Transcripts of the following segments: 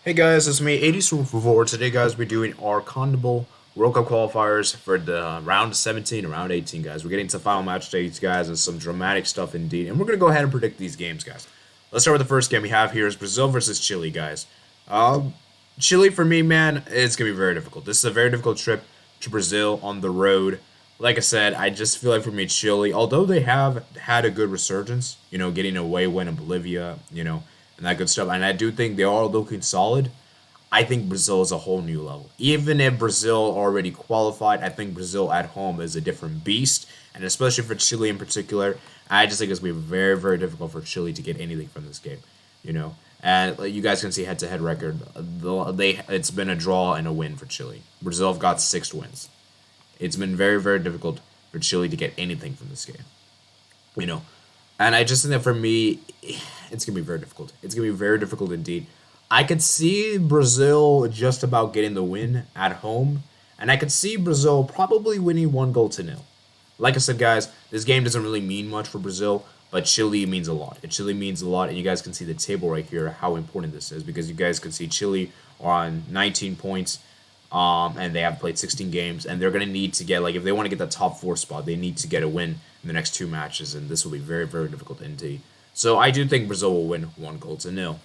Hey guys, it's me, 80 Today, guys, we're doing our Conmebol World Cup qualifiers for the round 17 and round 18, guys. We're getting to final match days, guys, and some dramatic stuff indeed. And we're going to go ahead and predict these games, guys. Let's start with the first game we have here is Brazil versus Chile, guys. Chile, for me, man, it's going to be very difficult. This is a very difficult trip to Brazil on the road. Like I said, I just feel like for me, Chile, although they have had a good resurgence, getting a away win in Bolivia, and that good stuff. And I do think they are looking solid. I think Brazil is a whole new level. Even if Brazil already qualified, I think Brazil at home is a different beast. And especially for Chile in particular, I just think it's going to be very, very difficult for Chile to get anything from this game. And you guys can see head-to-head record. It's been a draw and a win for Chile. Brazil have got 6 wins. It's been very, very difficult for Chile to get anything from this game. And I just think that for me, it's going to be very difficult. It's going to be very difficult indeed. I could see Brazil just about getting the win at home, and I could see Brazil probably winning 1-0. Like I said, guys, this game doesn't really mean much for Brazil, but Chile means a lot. Chile means a lot, and you guys can see the table right here, how important this is, because you guys can see Chile are on 19 points, and they have played 16 games, and they're going to need to get, if they want to get the top 4 spot, they need to get a win in the next 2 matches, and this will be very, very difficult indeed. So I do think Brazil will win 1-0.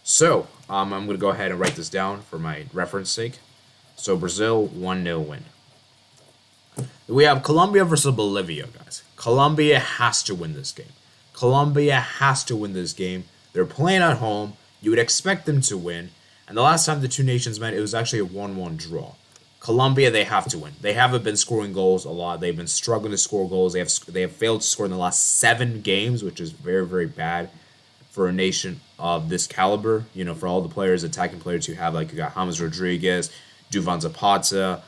So I'm going to go ahead and write this down for my reference sake. So Brazil 1-0 win. We have Colombia versus Bolivia, guys. Colombia has to win this game. Colombia has to win this game. They're playing at home. You would expect them to win. And the last time the two nations met, it was actually a 1-1 draw. Colombia, they have to win. They haven't been scoring goals a lot. They've been struggling to score goals. They have failed to score in the last 7 games, which is very, very bad for a nation of this caliber. For all the players, attacking players you have, you got James Rodriguez, Duvan Zapata,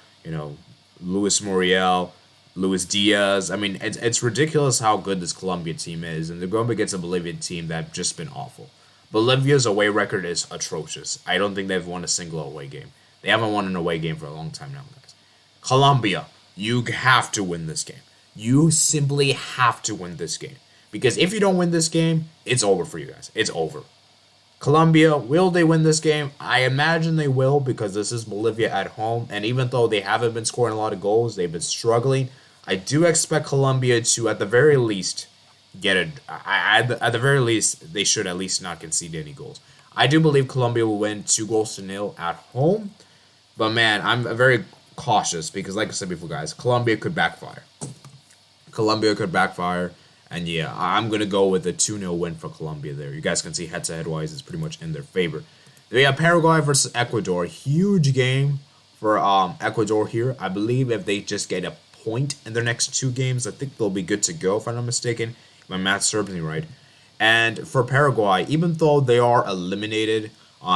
Luis Muriel, Luis Diaz. I mean, it's ridiculous how good this Colombia team is, and they're going against a Bolivian team that's just been awful. Bolivia's away record is atrocious. I don't think they've won a single away game. They haven't won an away game for a long time now, guys. Colombia, you have to win this game. You simply have to win this game. Because if you don't win this game, it's over for you guys. It's over. Colombia, will they win this game? I imagine they will, because this is Bolivia at home. And even though they haven't been scoring a lot of goals, they've been struggling. I do expect Colombia to, at the very least, at the very least, they should at least not concede any goals. I do believe Colombia will win 2-0 at home. But man, I'm very cautious because, like I said before, guys, Colombia could backfire. And yeah, I'm going to go with a 2-0 win for Colombia there. You guys can see head-to-head wise, it's pretty much in their favor. We have Paraguay versus Ecuador. Huge game for Ecuador here. I believe if they just get a point in their next 2 games, I think they'll be good to go, if I'm not mistaken. My math serves me right. And for Paraguay, even though they are eliminated,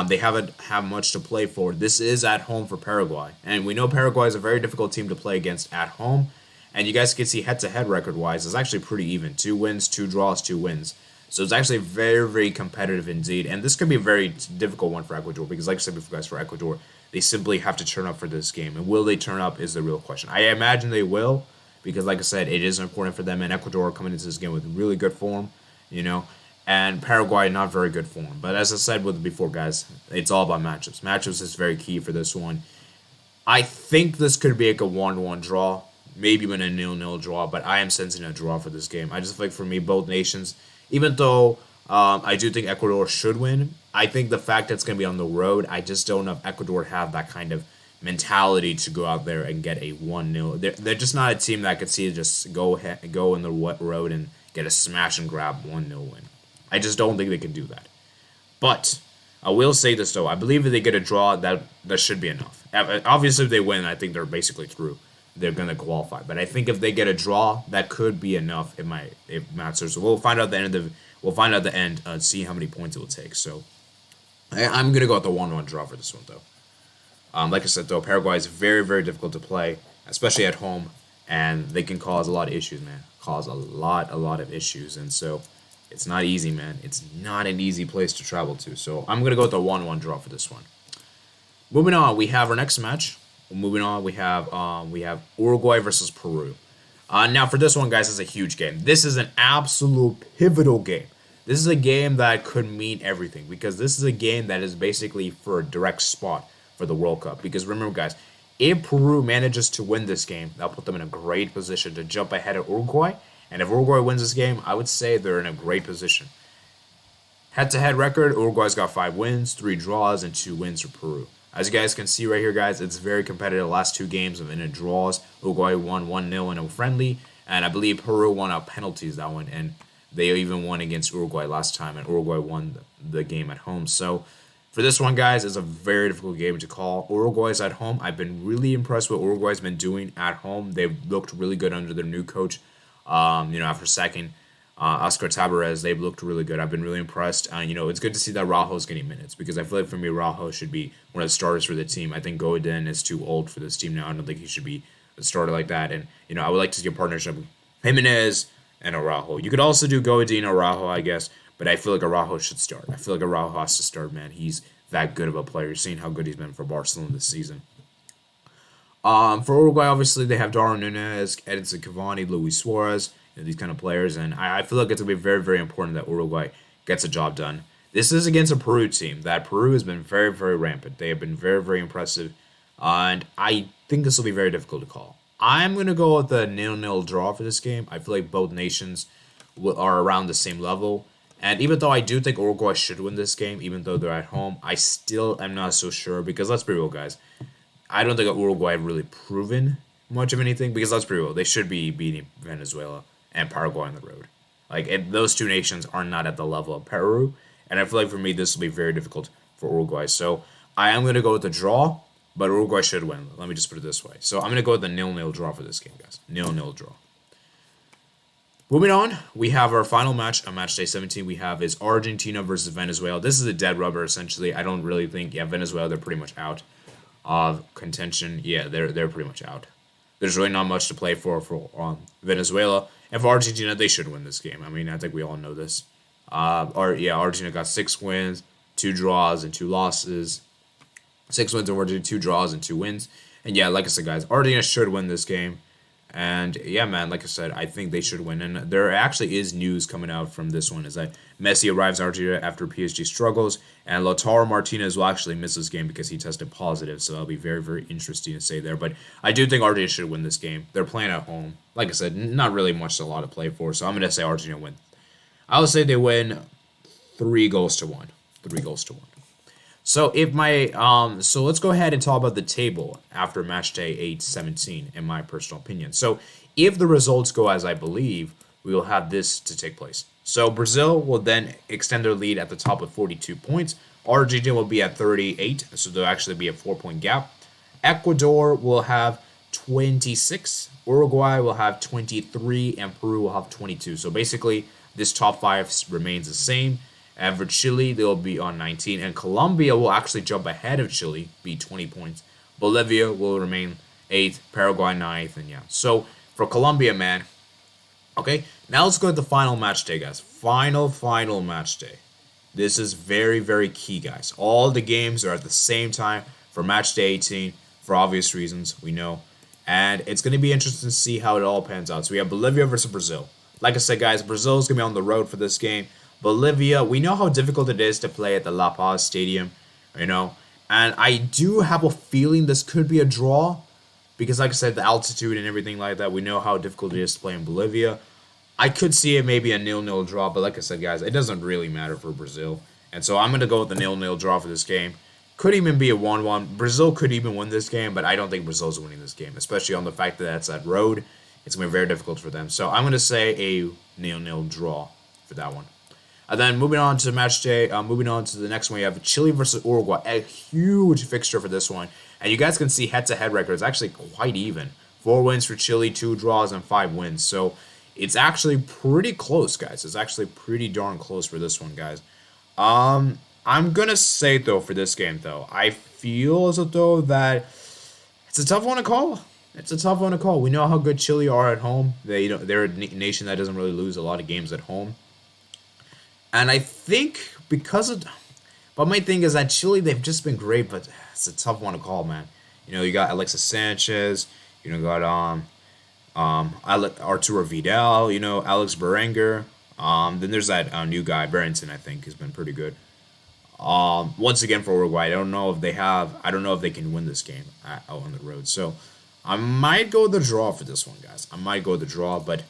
they haven't have much to play for. This is at home for Paraguay. And we know Paraguay is a very difficult team to play against at home. And you guys can see head-to-head record-wise, it's actually pretty even. 2 wins, 2 draws, 2 wins. So it's actually very, very competitive indeed. And this could be a very difficult one for Ecuador because, like I said before, guys, for Ecuador, they simply have to turn up for this game. And will they turn up is the real question. I imagine they will because, like I said, it is important for them. And Ecuador coming into this game with really good form, and Paraguay not very good form. But as I said before, guys, it's all about matchups. Matchups is very key for this one. I think this could be like a 1-1 draw. Maybe even a 0-0 draw, but I am sensing a draw for this game. I just feel like for me, both nations, even though I do think Ecuador should win, I think the fact that it's going to be on the road, I just don't know if Ecuador have that kind of mentality to go out there and get a 1-0. They're just not a team that I could see just go in the wet road and get a smash and grab 1-0 win. I just don't think they can do that. But I will say this, though. I believe if they get a draw, that should be enough. Obviously, if they win, I think they're basically through. They're going to qualify. But I think if they get a draw, that could be enough if Matt serves. So we'll find out at the end and see how many points it will take. So I'm going to go with the 1-1 draw for this one, though. Like I said, though, Paraguay is very, very difficult to play, especially at home. And they can cause a lot of issues, man. Cause a lot of issues. And so it's not easy, man. It's not an easy place to travel to. So I'm going to go with the 1-1 draw for this one. Moving on, we have our next match. Moving on, we have Uruguay versus Peru. Now, for this one, guys, it's a huge game. This is an absolute pivotal game. This is a game that could mean everything because this is a game that is basically for a direct spot for the World Cup. Because remember, guys, if Peru manages to win this game, that'll put them in a great position to jump ahead of Uruguay. And if Uruguay wins this game, I would say they're in a great position. Head-to-head record, Uruguay's got 5 wins, 3 draws, and 2 wins for Peru. As you guys can see right here, guys, it's very competitive. Last 2 games have ended draws. Uruguay won 1-0 in a friendly, and I believe Peru won out penalties that one, and they even won against Uruguay last time, and Uruguay won the game at home. So for this one, guys, it's a very difficult game to call. Uruguay's at home. I've been really impressed with what Uruguay's been doing at home. They've looked really good under their new coach. After sacking Oscar Tabarez, they've looked really good. I've been really impressed. It's good to see that Rajo's getting minutes because I feel like for me, Rajo should be one of the starters for the team. I think Godin is too old for this team now. I don't think he should be a starter like that. And, I would like to see a partnership with Jimenez and Araujo. You could also do Godin or Araujo, I guess, but I feel like Araujo should start. I feel like Araujo has to start, man. He's that good of a player. You're seeing how good he's been for Barcelona this season. For Uruguay, obviously, they have Darwin Núñez, Edinson Cavani, Luis Suarez, these kind of players, and I feel like it's going to be very, very important that Uruguay gets a job done. This is against a Peru team. That Peru has been very, very rampant. They have been very, very impressive, and I think this will be very difficult to call. I'm going to go with the 0-0 draw for this game. I feel like both nations are around the same level. And even though I do think Uruguay should win this game, even though they're at home, I still am not so sure. Because let's be real, guys. I don't think Uruguay have really proven much of anything. Because let's be real, they should be beating Venezuela and Paraguay on the road. Those 2 nations are not at the level of Peru. And I feel like for me, this will be very difficult for Uruguay. So I am going to go with the draw. But Uruguay should win. Let me just put it this way. So I'm going to go with the 0-0 draw for this game, guys. 0-0 draw. Moving on, we have our final match on Matchday 17. We have is Argentina versus Venezuela. This is a dead rubber, essentially. I don't really think, Venezuela, they're pretty much out of contention. Yeah, they're pretty much out. There's really not much to play for Venezuela. And for Argentina, they should win this game. I mean, I think we all know this. Argentina got 6 wins, 2 draws, and 2 losses. 6 wins in Argentina, 2 draws, and 2 wins. And like I said, guys, Argentina should win this game. And man, like I said, I think they should win. And there actually is news coming out from this one is that Messi arrives in Argentina after PSG struggles, and Lautaro Martinez will actually miss this game because he tested positive. So that'll be very, very interesting to say there. But I do think Argentina should win this game. They're playing at home. Like I said, not really much a lot to play for. So I'm going to say Argentina win. I would say they win 3-1. 3-1. So so let's go ahead and talk about the table after Matchday 8-17, in my personal opinion. So if the results go as I believe, we will have this to take place. So Brazil will then extend their lead at the top with 42 points. Argentina will be at 38, so there'll actually be a 4-point gap. Ecuador will have 26, Uruguay will have 23, and Peru will have 22. So basically, this top 5 remains the same. And for Chile, they'll be on 19. And Colombia will actually jump ahead of Chile, be 20 points. Bolivia will remain 8th, Paraguay 9th, and So for Colombia, man. Okay, now let's go to the final match day, guys. Final match day. This is very, very key, guys. All the games are at the same time for match day 18, for obvious reasons, we know. And it's going to be interesting to see how it all pans out. So we have Bolivia versus Brazil. Like I said, guys, Brazil is going to be on the road for this game. Bolivia, we know how difficult it is to play at the La Paz Stadium, and I do have a feeling this could be a draw because, like I said, the altitude and everything like that, we know how difficult it is to play in Bolivia. I could see it maybe a 0-0 draw, but like I said, guys, it doesn't really matter for Brazil, and so I'm going to go with the 0-0 draw for this game. Could even be a 1-1. Brazil could even win this game, but I don't think Brazil's winning this game, especially on the fact that it's at road. It's going to be very difficult for them, so I'm going to say a 0-0 draw for that one. And then moving on to match day, moving on to the next one, you have Chile versus Orgua. A huge fixture for this one. And you guys can see head-to-head record is actually quite even. 4 wins for Chile, 2 draws, and 5 wins. So it's actually pretty close, guys. It's actually pretty darn close for this one, guys. I'm going to say, though, for this game, though, I feel as though that it's a tough one to call. It's a tough one to call. We know how good Chile are at home. They're a nation that doesn't really lose a lot of games at home. And I think but my thing is that Chile, they've just been great, but it's a tough one to call, man. You got Alexis Sanchez, got Arturo Vidal, Alex Berenguer, Then there's that new guy, Barrington, I think, has been pretty good. Once again for Uruguay, I don't know if they can win this game out on the road. So I might go the draw for this one, guys. I might go the draw, but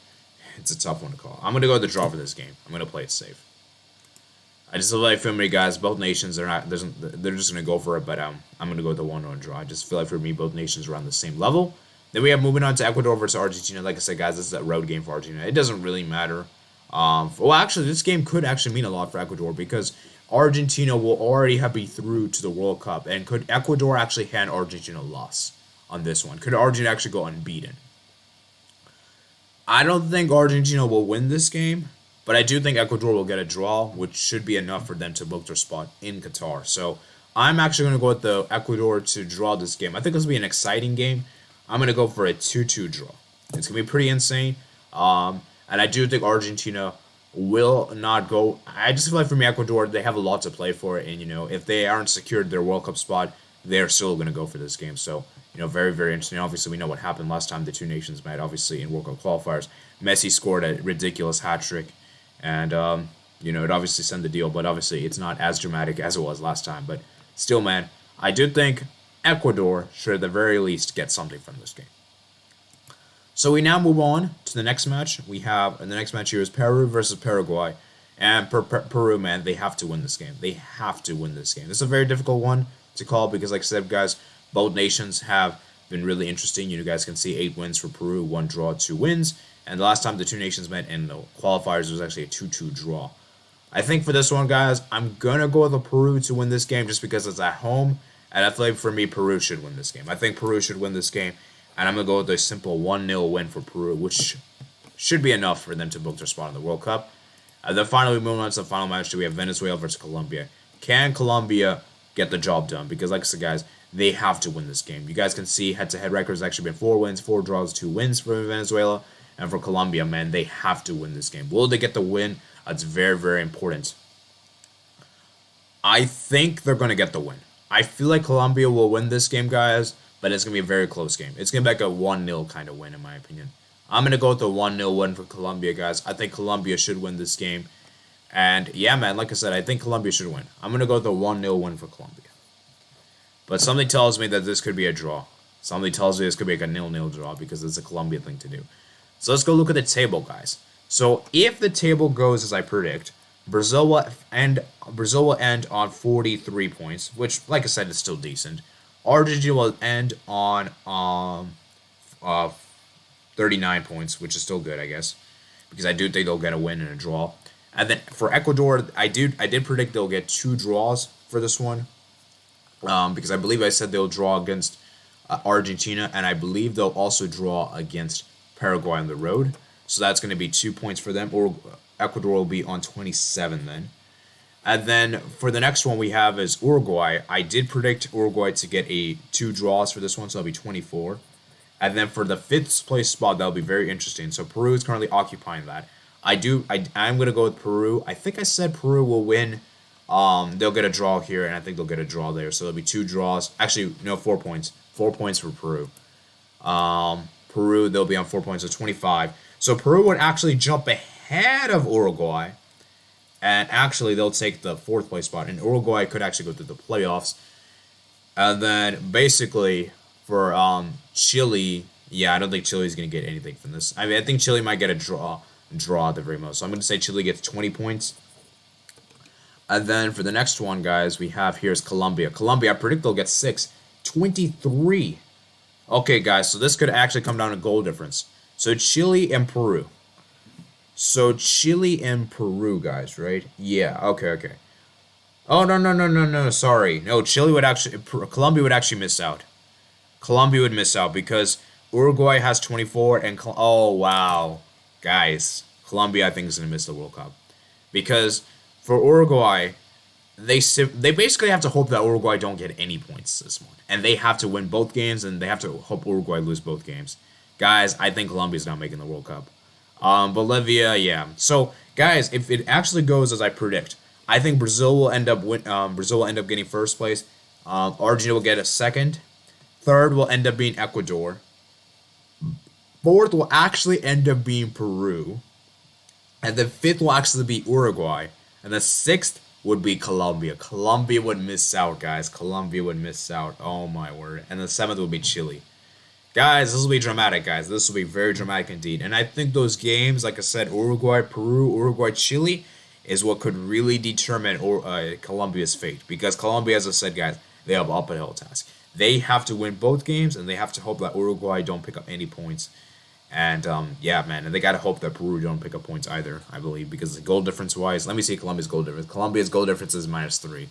it's a tough one to call. I'm gonna go the draw for this game. I'm gonna play it safe. I just feel like for me, guys, both nations they're just gonna go for it, but I'm gonna go with the 1-1 draw. I just feel like for me, both nations are on the same level. Then we have moving on to Ecuador versus Argentina. Like I said, guys, this is a road game for Argentina. It doesn't really matter. Well, actually, this game could actually mean a lot for Ecuador because Argentina will already have been through to the World Cup, and could Ecuador actually hand Argentina a loss on this one? Could Argentina actually go unbeaten? I don't think Argentina will win this game, but I do think Ecuador will get a draw, which should be enough for them to book their spot in Qatar. So I'm actually going to go with the Ecuador to draw this game. I think this will be an exciting game. I'm going to go for a 2-2 draw. It's going to be pretty insane. And I do think Argentina will not go. I just feel like for me, Ecuador, they have a lot to play for. And, if they aren't secured their World Cup spot, they're still going to go for this game. So, very, very interesting. Obviously, we know what happened last time the two nations met, obviously, in World Cup qualifiers. Messi scored a ridiculous hat-trick. And, it obviously sent the deal. But obviously, it's not as dramatic as it was last time. But still, man, I do think Ecuador should at the very least get something from this game. So we now move on to the next match. We have the next match here is Peru versus Paraguay. And Peru, man, they have to win this game. They have to win this game. This is a very difficult one to call because, like I said, guys, both nations have been really interesting. You guys can see 8 wins for Peru, 1 draw, 2 wins. And the last time the two nations met in the qualifiers, it was actually a 2-2 draw. I think for this one, guys, I'm going to go with the Peru to win this game just because it's at home. And I feel like for me, Peru should win this game. I think Peru should win this game. And I'm going to go with a simple 1-0 win for Peru, which should be enough for them to book their spot in the World Cup. And then finally, moving on to the final match, we have Venezuela versus Colombia. Can Colombia get the job done? Because like I said, guys, they have to win this game. You guys can see head-to-head records actually been 4 wins, 4 draws, 2 wins for Venezuela. And for Colombia, man, they have to win this game. Will they get the win? That's very, very important. I think they're going to get the win. I feel like Colombia will win this game, guys. But it's going to be a very close game. It's going to be like a 1-0 kind of win, in my opinion. I'm going to go with the 1-0 win for Colombia, guys. I think Colombia should win this game. And, yeah, man, like I said, I think Colombia should win. I'm going to go with the 1-0 win for Colombia. But something tells me that this could be a draw. Something tells me this could be like a 0-0 draw because it's a Colombia thing to do. So let's go look at the table, guys. So if the table goes as I predict, Brazil will end on 43 points, which, like I said, is still decent. Argentina will end on 39 points, which is still good, I guess, because I do think they'll get a win and a draw. And then for Ecuador, I did predict they'll get 2 draws for this one, because I believe I said they'll draw against Argentina, and I believe they'll also draw against Paraguay on the road. So that's going to be 2 points for them, or Ecuador will be on 27 then. And then for the next one we have is Uruguay. I did predict Uruguay to get 2 draws for this one, so that'll be 24. And then for the 5th place spot, that'll be very interesting. So Peru is currently occupying that. I'm going to go with Peru. I think I said Peru will win. They'll get a draw here, and I think they'll get a draw there. So there'll be 2 draws. Actually, no, 4 points. 4 points for Peru. Peru, they'll be on 4 points, so 25. So Peru would actually jump ahead of Uruguay. And actually, they'll take the 4th place spot. And Uruguay could actually go to the playoffs. And then, basically, for Chile, yeah, I don't think Chile's going to get anything from this. I mean, I think Chile might get a draw at the very most. So I'm going to say Chile gets 20 points. And then for the next one, guys, we have here's Colombia. Colombia, I predict they'll get 6. 23. Okay, guys, so this could actually come down to goal difference. So Chile and Peru. So Chile and Peru, guys, right? Yeah, okay. Oh, no, sorry. No, Colombia would actually miss out. Colombia would miss out because Uruguay has 24 and, oh, wow. Guys, Colombia, I think, is going to miss the World Cup. Because for Uruguay, they basically have to hope that Uruguay don't get any points this one. And they have to win both games, and they have to hope Uruguay lose both games. Guys, I think Colombia's not making the World Cup. Bolivia, yeah. So, guys, if it actually goes as I predict, I think Brazil will end up getting 1st place. Argentina will get a 2nd. 3rd will end up being Ecuador. 4th will actually end up being Peru. And the fifth will actually be Uruguay. And the sixth would be Colombia. Colombia would miss out, guys. Colombia would miss out. Oh my word. And the seventh would be Chile. Guys, this will be dramatic, guys. This will be very dramatic indeed. And I think those games, like I said, Uruguay, Peru, Uruguay, Chile, is what could really determine Colombia's fate. Because Colombia, as I said, guys, they have an uphill task. They have to win both games, and they have to hope that Uruguay don't pick up any points. And yeah, man, and they gotta hope that Peru don't pick up points either, I believe, because the goal difference wise, let me see Colombia's goal difference. Colombia's goal difference is -3.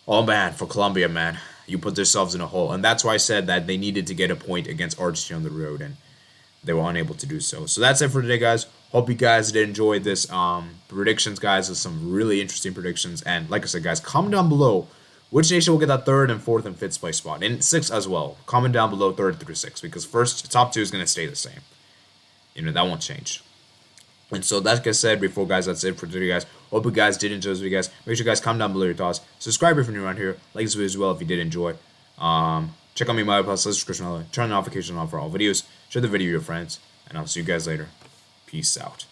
Oh man, for Colombia, man, you put themselves in a hole, and that's why I said that they needed to get a point against Argentina on the road, and they were unable to do so. So that's it for today, guys. Hope you guys did enjoy this predictions, guys. With some really interesting predictions, and like I said, guys, comment down below which nation will get that third and fourth and fifth place spot, and sixth as well. Comment down below third through sixth, because first top two is gonna stay the same. You know, that won't change. And so, like I said before, guys, that's it for today, guys. Hope you guys did enjoy this video, guys. Make sure you guys comment down below your thoughts. Subscribe if you're new around here. Like this video as well if you did enjoy. Check out my description. Turn the notification on for all videos. Share the video with your friends. And I'll see you guys later. Peace out.